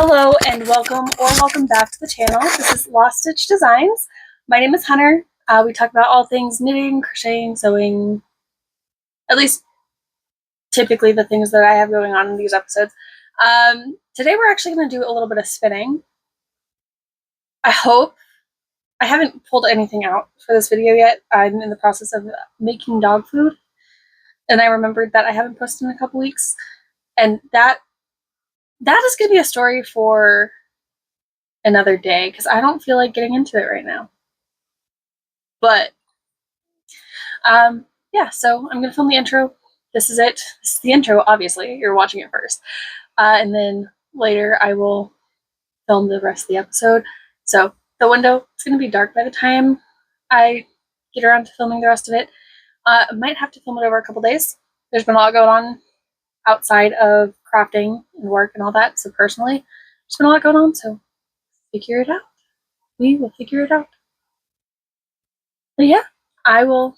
Hello and welcome back to the channel. This is Lost Stitch Designs. My name is Hunter. We talk about all things knitting, crocheting, sewing, at least typically the things that I have going on in these episodes. Today we're actually going to do a little bit of spinning. I haven't pulled anything out for this video yet. I'm in the process of making dog food, and I remembered that I haven't posted in a couple weeks, and that is going to be a story for another day because I don't feel like getting into it right now. But yeah, so I'm gonna film the intro. This is it. This is the intro, obviously. You're watching it first. And then later I will film the rest of the episode. So the window, it's gonna be dark by the time I get around to filming the rest of it. I might have to film it over a couple days. There's been a lot going on outside of crafting and work and all that. So personally, there's been a lot going on, so figure it out. We will figure it out. But yeah, I will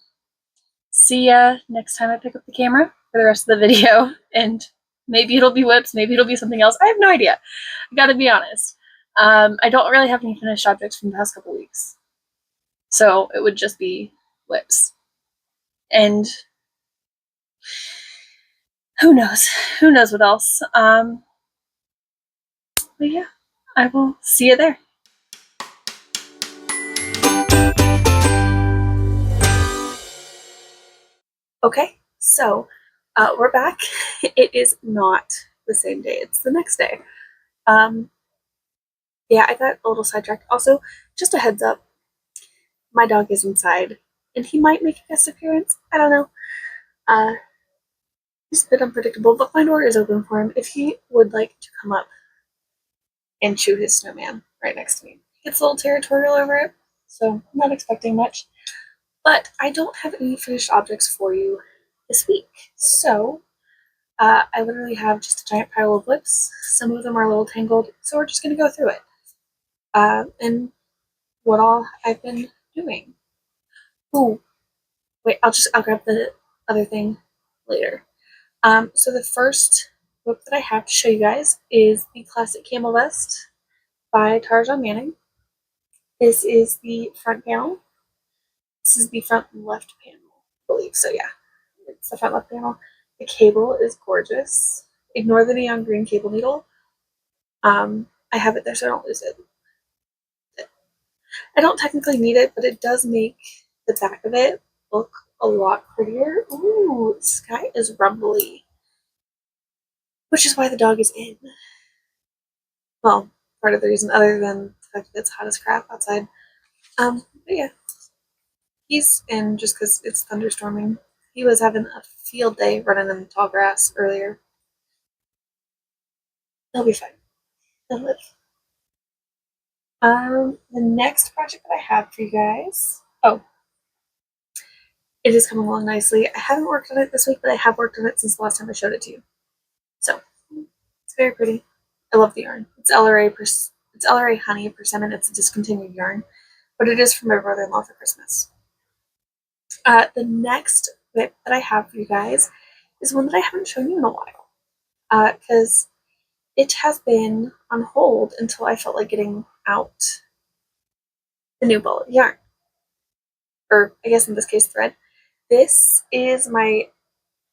see ya next time I pick up the camera for the rest of the video, and maybe it'll be WIPS, maybe it'll be something else. I have no idea. I gotta be honest. I don't really have any finished objects from the past couple weeks, so it would just be WIPS. And who knows? Who knows what else? But yeah, I will see you there. Okay, so we're back. It is not the same day, it's the next day. Yeah, I got a little sidetracked. Also, just a heads up, my dog is inside, and he might make a guest appearance. I don't know. He's a bit unpredictable, but my door is open for him if he would like to come up and chew his snowman right next to me. He gets a little territorial over it, so I'm not expecting much. But I don't have any finished objects for you this week, so I literally have just a giant pile of WIPS. Some of them are a little tangled, so we're just going to go through it. And what all I've been doing. Oh, wait, I'll grab the other thing later. So the first book that I have to show you guys is the Classic Camel Vest by Tarjan Manning. This is the front panel. This is the front left panel, I believe. So yeah, it's the front left panel. The cable is gorgeous. Ignore the neon green cable needle. I have it there so I don't lose it. I don't technically need it, but it does make the back of it look a lot prettier. Ooh, the sky is rumbly, which is why the dog is in. Well, part of the reason, other than the fact that it's hot as crap outside. But yeah, he's in just because it's thunderstorming. He was having a field day running in the tall grass earlier. He'll be fine. He'll live. The next project that I have for you guys. Oh, it is coming along nicely. I haven't worked on it this week, but I have worked on it since the last time I showed it to you. So it's very pretty. I love the yarn. It's LRA Honey Persimmon. It's a discontinued yarn, but it is from my brother-in-law for Christmas. The next WIP that I have for you guys is one that I haven't shown you in a while, because it has been on hold until I felt like getting out the new ball of yarn, or I guess in this case thread. This is my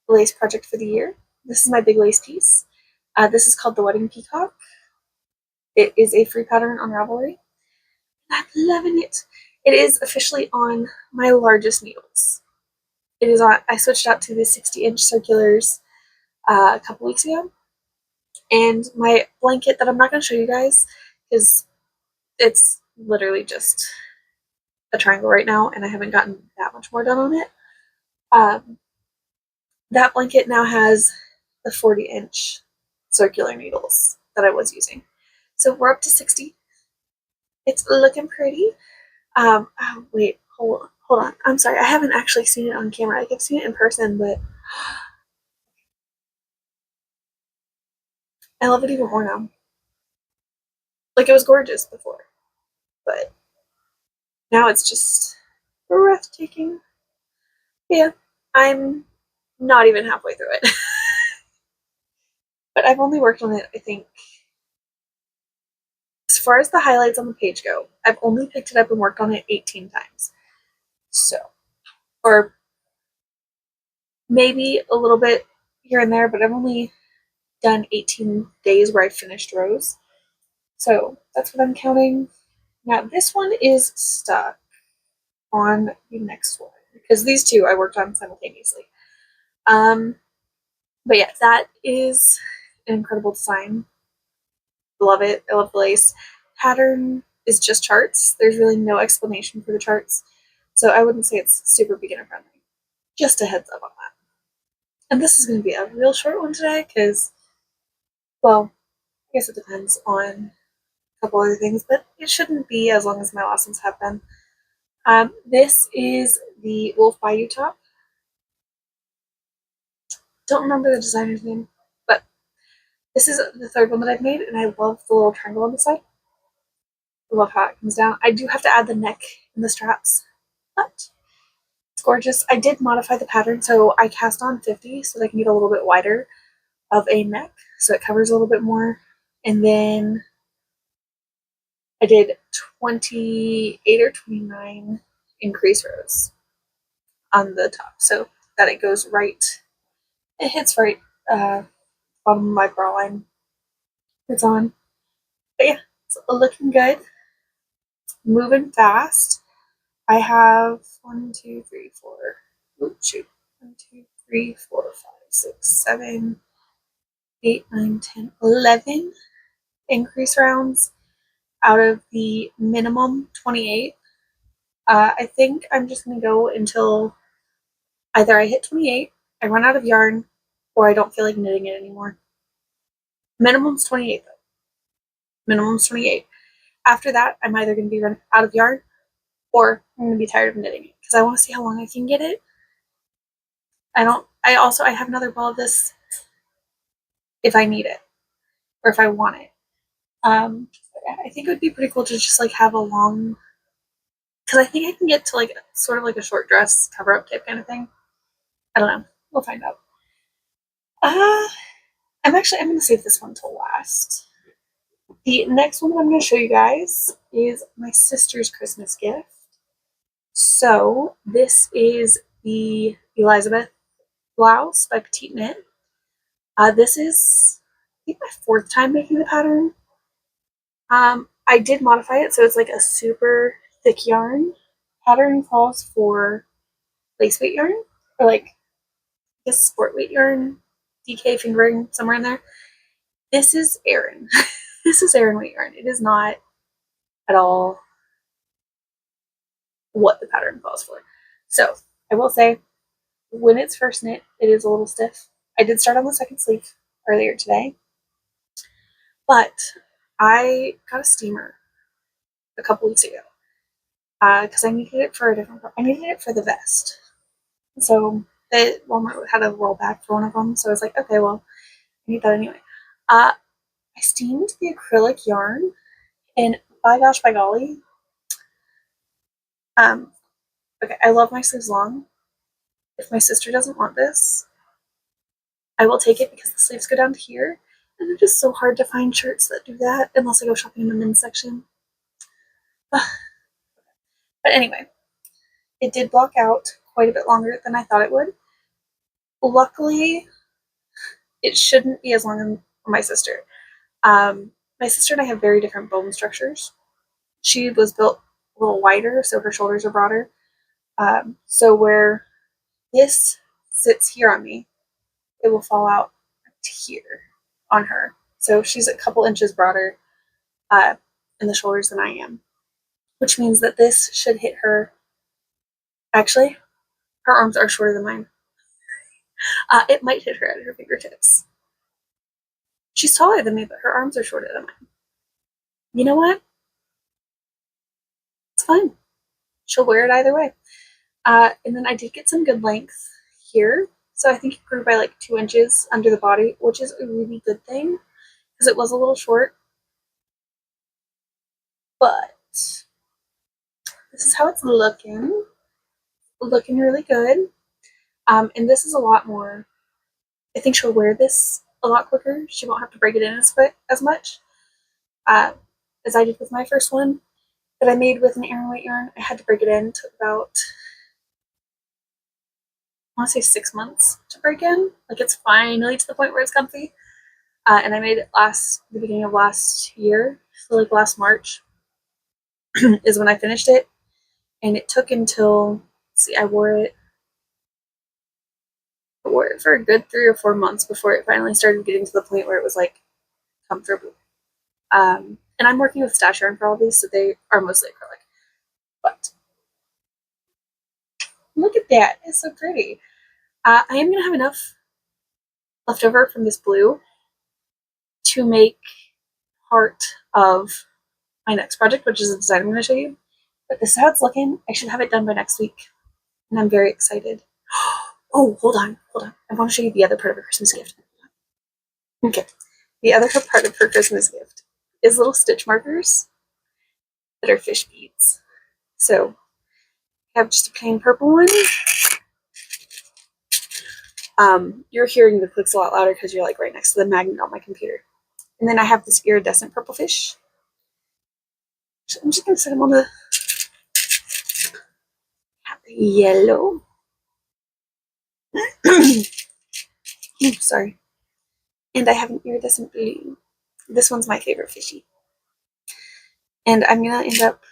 lace project for the year. This is my big lace piece. This is called the Wedding Peacock. It is a free pattern on Ravelry. I'm loving it. It is officially on my largest needles. It is on. I switched out to the 60-inch circulars a couple weeks ago, and my blanket that I'm not going to show you guys because it's literally just a triangle right now, and I haven't gotten that much more done on it. That blanket now has the 40-inch circular needles that I was using. So we're up to 60. It's looking pretty. Oh, wait, hold on. I'm sorry, I haven't actually seen it on camera. Like, I've seen it in person, but I love it even more now. Like, it was gorgeous before, but now it's just breathtaking. Yeah, I'm not even halfway through it. But I've only worked on it, I think, As far as the highlights on the page go, I've only picked it up and worked on it 18 times. So, or maybe a little bit here and there, but I've only done 18 days where I finished rows. So that's what I'm counting. Now this one is stuck on the next one because these two I worked on simultaneously. But yeah, that is an incredible design. Love it. I love the lace. Pattern is just charts. There's really no explanation for the charts. So I wouldn't say it's super beginner friendly. Just a heads up on that. And this is going to be a real short one today because, well, I guess it depends on a couple other things, but it shouldn't be as long as my last ones have been. This is the Wolf Bayou top. Don't remember the designer's name, but this is the third one that I've made, and I love the little triangle on the side. I love how it comes down. I do have to add the neck and the straps, but it's gorgeous. I did modify the pattern, so I cast on 50 so that I can get a little bit wider of a neck, so it covers a little bit more. And then I did 28 or 29 increase rows on the top, so that it goes right, it hits right bottom of my bra line. It's on. But yeah, it's looking good. Moving fast. I have 1, 2, 3, 4. Oh, shoot. 1, 2, 3, 4, 5, 6, 7, 8, 9, 10, 11 increase rounds out of the minimum 28. I think I'm just going to go until either I hit 28, I run out of yarn, or I don't feel like knitting it anymore. Minimum's 28 though. Minimum's 28. After that, I'm either going to be run out of yarn or I'm going to be tired of knitting it because I want to see how long I can get it. I have another ball of this if I need it or if I want it. I think it would be pretty cool to just like have a long, because I think I can get to like sort of like a short dress cover up type kind of thing. I don't know. We'll find out. I'm going to save this one till last. The next one that I'm going to show you guys is my sister's Christmas gift. So this is the Elizabeth blouse by Petite Knit. This is, I think, my fourth time making the pattern. I did modify it so it's like a super thick yarn. Pattern calls for lace weight yarn, or like I guess sport weight yarn, DK fingering, somewhere in there. This is Aran. This is Aran weight yarn. It is not at all what the pattern calls for. So I will say, when it's first knit, it is a little stiff. I did start on the second sleeve earlier today, but I got a steamer a couple weeks ago because I needed it for a different. I needed it for the vest, so Walmart had a rollback for one of them. So I was like, okay, well, I need that anyway. I steamed the acrylic yarn, and by gosh, by golly, okay, I love my sleeves long. If my sister doesn't want this, I will take it because the sleeves go down to here, and they're just so hard to find shirts that do that unless I go shopping in the men's section. But anyway, it did block out quite a bit longer than I thought it would. Luckily, it shouldn't be as long as my sister. My sister and I have very different bone structures. She was built a little wider, so her shoulders are broader. So where this sits here on me, it will fall out to here on her. So she's a couple inches broader in the shoulders than I am, which means that this should hit her. Actually, her arms are shorter than mine. It might hit her at her fingertips. She's taller than me, but her arms are shorter than mine. You know what? It's fine. She'll wear it either way. And then I did get some good length here. So I think it grew by like 2 inches under the body, which is a really good thing because it was a little short. But this is how it's looking. Looking really good. And this is a lot more, I think she'll wear this a lot quicker. She won't have to break it in as much. as I did with my first one that I made with an Aran weight yarn. I had to break it in. It took about, I want to say 6 months to break in. Like, it's finally to the point where it's comfy. And I made it the beginning of last year, so like last March is when I finished it. And it took until, see, I wore it for a good 3 or 4 months before it finally started getting to the point where it was like comfortable. And I'm working with stash yarn for all these, so they are mostly acrylic. But look at that, it's so pretty. I am gonna have enough left over from this blue to make part of my next project, which is a design I'm gonna show you. But this is how it's looking. I should have it done by next week, and I'm very excited. Oh, hold on. I want to show you the other part of her Christmas gift. Okay, the other part of her Christmas gift is little stitch markers that are fish beads. So I have just a plain purple one. You're hearing the clicks a lot louder because you're like right next to the magnet on my computer. And then I have this iridescent purple fish. So I'm just gonna set them on the yellow. Sorry. And I have an iridescent blue. This one's my favorite fishy. And I'm gonna end up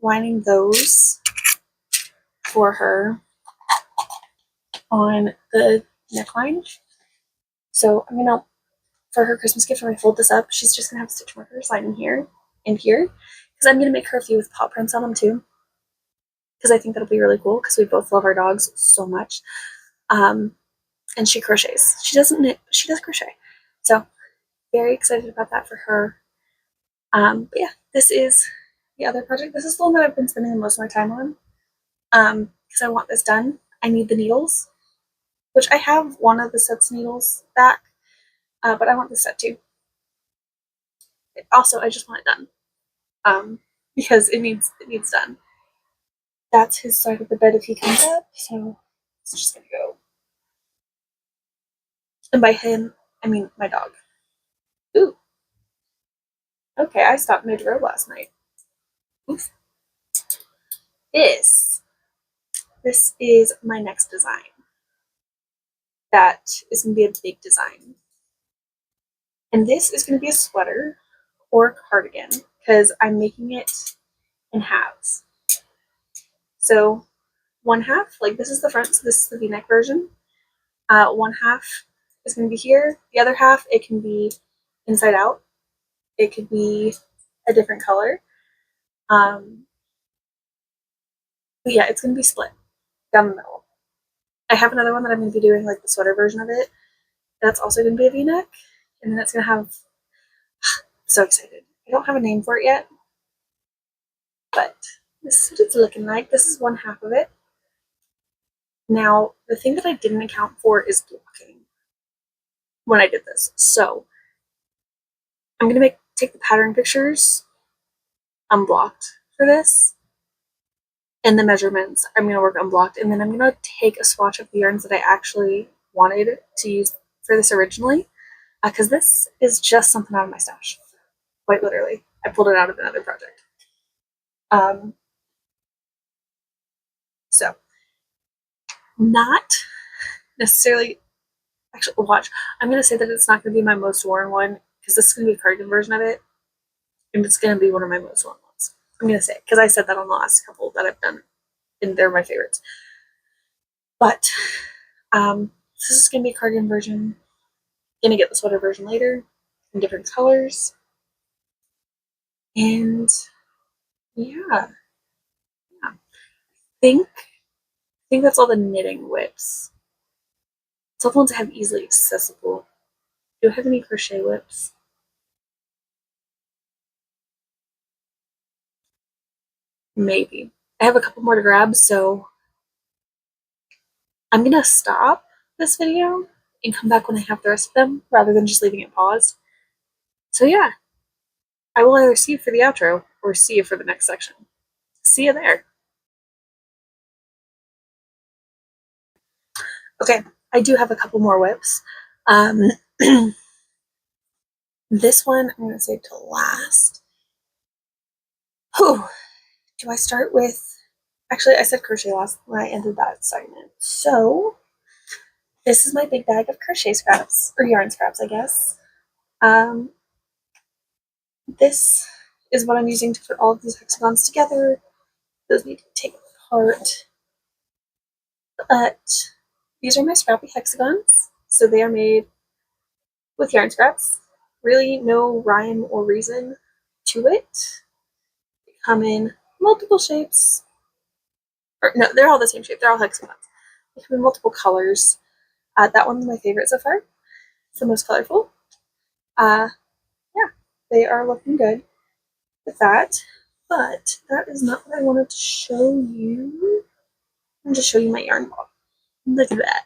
lining those for her on the neckline. So I'm gonna, for her Christmas gift, when I fold this up, she's just gonna have stitch markers lining here and here, because I'm gonna make her a few with paw prints on them too, because I think that'll be really cool, because we both love our dogs so much. And she crochets. She doesn't knit, but she does crochet. So very excited about that for her. But yeah, this is the other project. This is the one that I've been spending the most of my time on, because I want this done. I need the needles, which I have one of the set's needles back, but I want this set too. Also, I just want it done, because it needs done. That's his side of the bed if he comes up, so it's just gonna go. And by him, I mean my dog. Ooh. Okay, I stopped mid-row last night. Oof. This is my next design. That is gonna be a big design. And this is gonna be a sweater or a cardigan, because I'm making it in halves. So one half, like this is the front, so this is the V-neck version. One half is going to be here. The other half, it can be inside out. It could be a different color. But yeah, it's going to be split down the middle. I have another one that I'm going to be doing like the sweater version of it. That's also going to be a V-neck. And then it's going to have, so excited. I don't have a name for it yet. But this is what it's looking like. This is one half of it. Now, the thing that I didn't account for is blocking when I did this. So I'm going to take the pattern pictures unblocked for this, and the measurements I'm going to work unblocked, and then I'm going to take a swatch of the yarns that I actually wanted to use for this originally, because this is just something out of my stash, quite literally. I pulled it out of another project. So not necessarily, actually, watch, I'm going to say that it's not going to be my most worn one, because this is going to be a cardigan version of it, and it's going to be one of my most worn ones. I'm going to say, because I said that on the last couple that I've done, and they're my favorites. But this is going to be a cardigan version. Going to get the sweater version later in different colors. And yeah. I think that's all the knitting WIPs. It's all the ones I have easily accessible. Do I have any crochet WIPs? Maybe. I have a couple more to grab, so I'm gonna stop this video and come back when I have the rest of them, rather than just leaving it paused. So yeah, I will either see you for the outro or see you for the next section. See you there. Okay, I do have a couple more WIPs. This one I'm gonna save till last. Whew. Do I start with, actually I said crochet last when I ended that segment. So this is my big bag of crochet scraps, or yarn scraps, I guess. This is what I'm using to put all of these hexagons together. Those need to be taken apart. But these are my scrappy hexagons. So they are made with yarn scraps. Really no rhyme or reason to it. They come in multiple shapes. Or no, they're all the same shape. They're all hexagons. They come in multiple colors. That one's my favorite so far. It's the most colorful. Yeah, they are looking good with that. But that is not what I wanted to show you. I'm just show you my yarn ball. Look at that.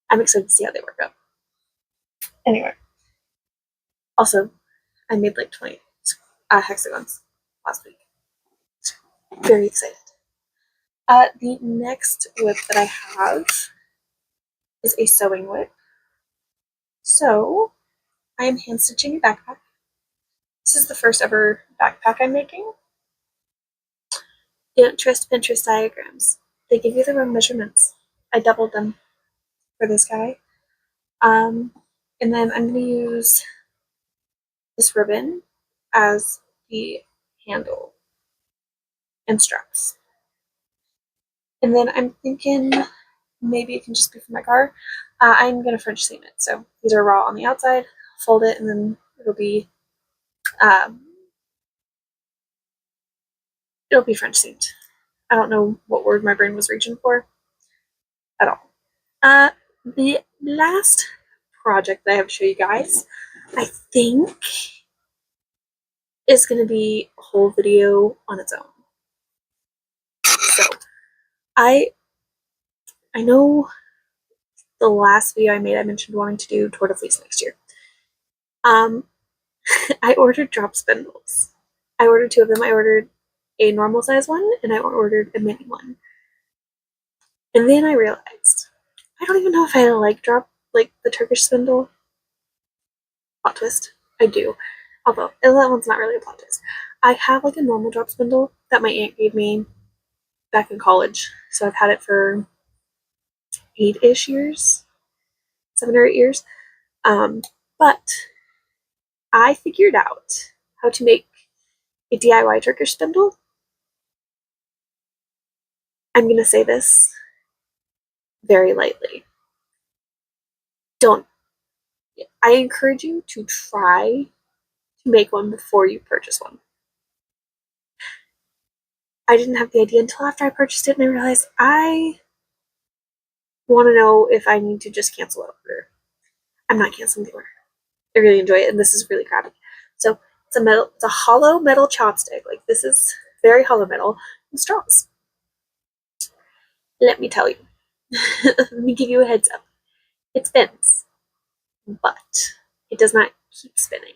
I'm excited to see how they work out. Anyway, also, I made like 20 hexagons last week. Very excited. The next whip that I have is a sewing whip. So, I am hand stitching a backpack. This is the first ever backpack I'm making. Don't trust Pinterest diagrams. They give you the wrong measurements. I doubled them for this guy. And then I'm going to use this ribbon as the handle and straps. And then I'm thinking maybe it can just be for my car. I'm going to French seam it. So these are raw on the outside, fold it, and then it'll be French seamed. I don't know what word my brain was reaching for at all. The last project that I have to show you guys, I think, is going to be a whole video on its own. So, I know the last video I made, I mentioned wanting to do Tour de Fleece next year. I ordered drop spindles. I ordered two of them. I ordered a normal size one and I ordered a mini one. And then I realized I don't even know if I like the Turkish spindle. Plot twist. I do. Although that one's not really a plot twist. I have like a normal drop spindle that my aunt gave me back in college. So I've had it for 8-ish years. 7 or 8 years. But I figured out how to make a DIY Turkish spindle. I'm going to say this very lightly. I encourage you to try to make one before you purchase one. I didn't have the idea until after I purchased it and I realized I want to know if I need to just cancel the order. I'm not canceling the order. I really enjoy it and this is really crappy. So it's a hollow metal chopstick. Like this is very hollow metal and straws. Let me tell you. Let me give you a heads up. It spins, but it does not keep spinning.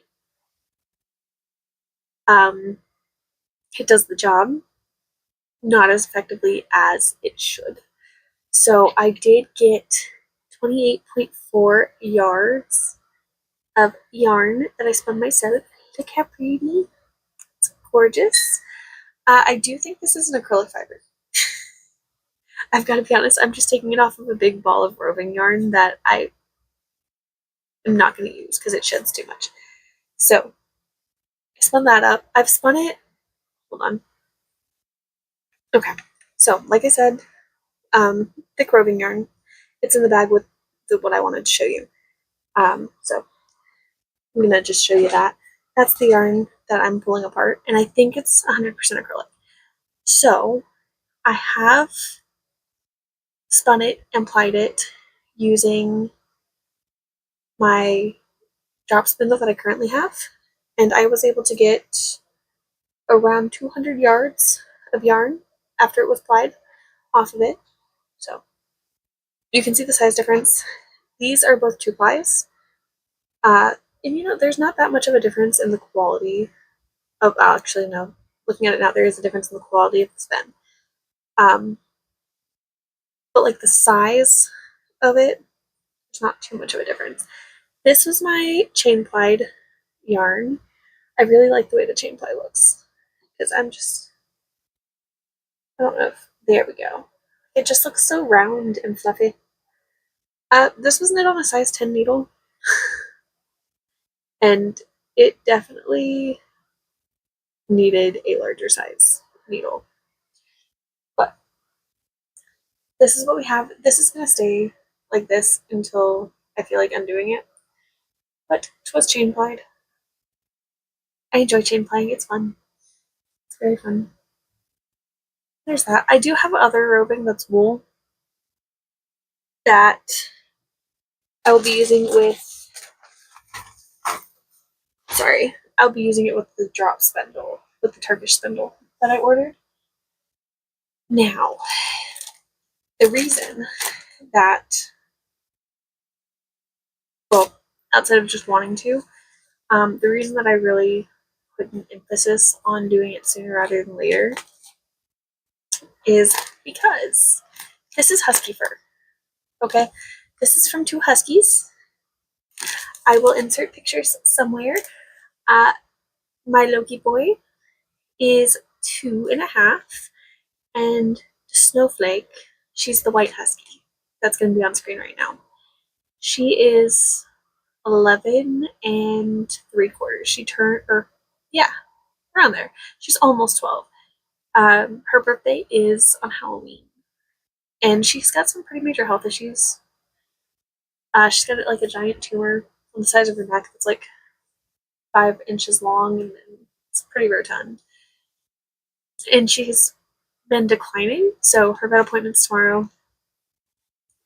It does the job, not as effectively as it should. So I did get 28.4 yards of yarn that I spun myself. Look how pretty. It's gorgeous. I do think this is an acrylic fiber. I've got to be honest, I'm just taking it off of a big ball of roving yarn that I am not going to use because it sheds too much. So I spun that up. I've spun it. Hold on. Okay. So, like I said, thick roving yarn. It's in the bag with what I wanted to show you. So I'm going to just show you that. That's the yarn that I'm pulling apart, and I think it's 100% acrylic. So I have spun it and plied it using my drop spindle that I currently have, and I was able to get around 200 yards of yarn after it was plied off of it. So you can see the size difference. These are both 2 plies. And there's not that much of a difference in the quality of, actually, no. Looking at it now, there is a difference in the quality of the spin. But like the size of it, there's not too much of a difference. This was my chain plied yarn. I really like the way the chain ply looks. because I don't know if, there we go. It just looks so round and fluffy. This was knit on a size 10 needle, and it definitely needed a larger size needle. But this is what we have. This is going to stay like this until I feel like undoing it. But it was chain plied. I enjoy chain plying. It's fun. It's very fun. There's that. I do have other roving that's wool that I will be using with, sorry, I'll be using it with the drop spindle, with the Turkish spindle that I ordered. Now, the reason that, well, outside of just wanting to, the reason that I really put an emphasis on doing it sooner rather than later is because this is husky fur. Okay, this is from two huskies. I will insert pictures somewhere. My Loki boy is 2.5, and Snowflake, she's the white husky. That's going to be on screen right now. She is 11 3/4. She turned, or yeah, around there. She's almost 12. Her birthday is on Halloween, and she's got some pretty major health issues. She's got like a giant tumor on the sides of her neck that's like 5 inches long, and it's pretty rotund. And she's been declining, so her vet appointment's tomorrow.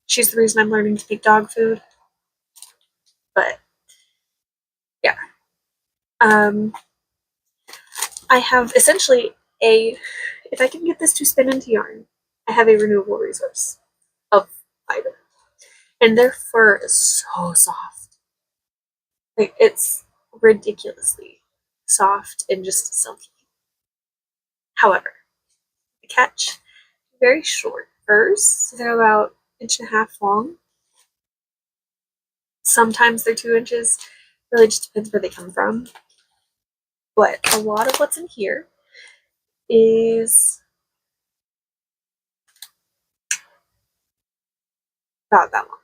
She's the reason I'm learning to make dog food. But yeah, I have essentially if I can get this to spin into yarn, I have a renewable resource of fiber, and their fur is so soft. Like, it's ridiculously soft and just silky. However, the catch, very short furs, so they're about 1.5 inches long. Sometimes they're 2 inches. Really just depends where they come from. But a lot of what's in here is about that long.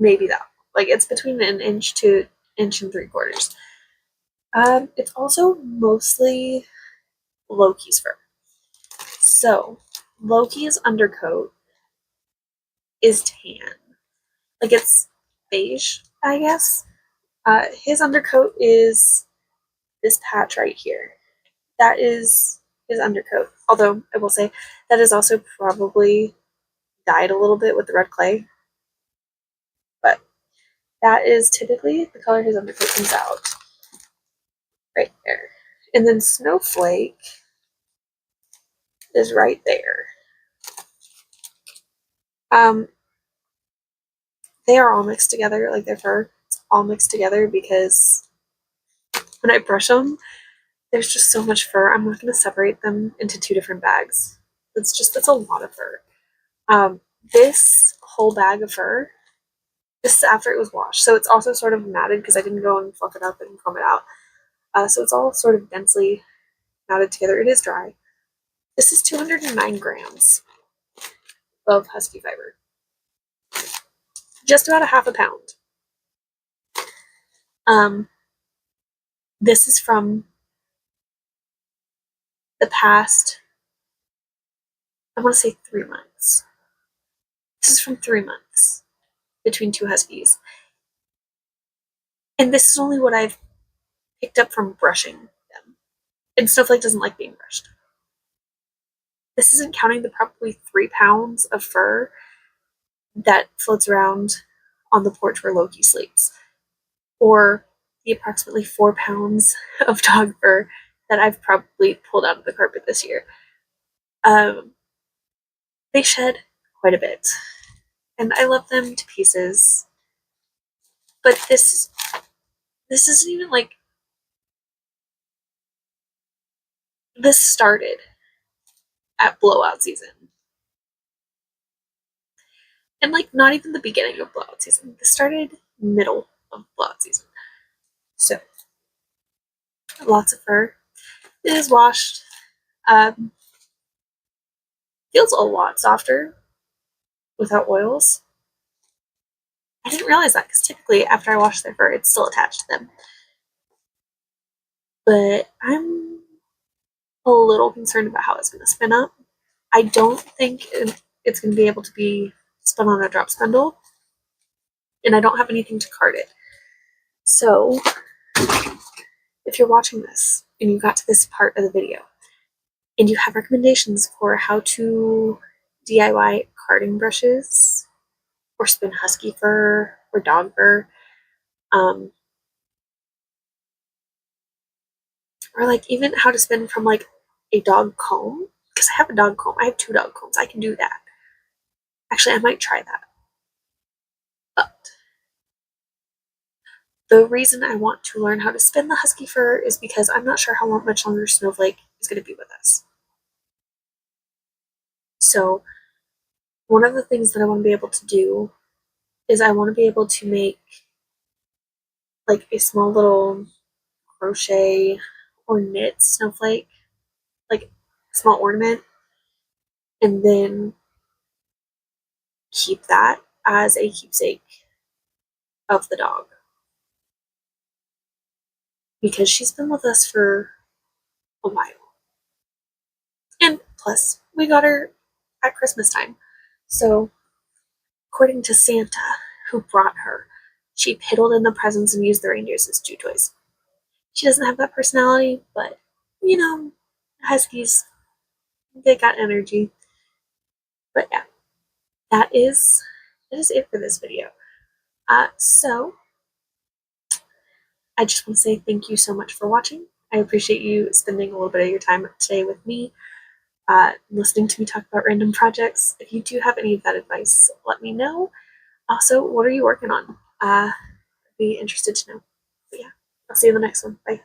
Maybe that long. Like, it's between 1 inch to 1.75 inches. It's also mostly Loki's fur. So Loki's undercoat is tan. Like, it's beige, I guess. His undercoat is this patch right here. That is his undercoat. Although I will say that is also probably dyed a little bit with the red clay. But that is typically the color his undercoat comes out. Right there. And then Snowflake is right there. They are all mixed together, like their fur. It's all mixed together because when I brush them, there's just so much fur. I'm not going to separate them into 2 different bags. That's a lot of fur. This whole bag of fur, this is after it was washed, so it's also sort of matted because I didn't go and fluff it up and comb it out. So it's all sort of densely matted together. It is dry. This is 209 grams of husky fiber. Just about a half a pound. This is from the past, I want to say 3 months. This is from 3 months between 2 huskies. And this is only what I've picked up from brushing them. And Snowflake doesn't like being brushed. This isn't counting the probably 3 pounds of fur that floats around on the porch where Loki sleeps, or the approximately 4 pounds of dog fur that I've probably pulled out of the carpet this year. They shed quite a bit, and I love them to pieces. But this isn't even like, this started at blowout season. And like, not even the beginning of blowout season. This started middle of blowout season. So lots of fur. It is washed. Um, Feels a lot softer without oils. I didn't realize that because typically after I wash their fur, it's still attached to them. But I'm a little concerned about how it's going to spin up. I don't think it's going to be able to be spun on a drop spindle, and I don't have anything to card it. So if you're watching this and you got to this part of the video and you have recommendations for how to DIY carding brushes or spin husky fur or dog fur, or like even how to spin from like a dog comb, because I have a dog comb. I have 2 dog combs. I can do that. Actually, I might try that. But the reason I want to learn how to spin the husky fur is because I'm not sure how much longer Snowflake is going to be with us. So one of the things that I want to be able to do is I want to be able to make like a small little crochet or knit snowflake, like a small ornament, and then keep that as a keepsake of the dog. Because she's been with us for a while. And plus, we got her at Christmas time. So, according to Santa, who brought her, she piddled in the presents and used the reindeers as chew toys. She doesn't have that personality, but you know, Huskies, they got energy. But yeah, that is it for this video. So I just want to say thank you so much for watching. I appreciate you spending a little bit of your time today with me, listening to me talk about random projects. If you do have any of that advice, let me know. Also, what are you working on? I'd be interested to know. But yeah, I'll see you in the next one. Bye.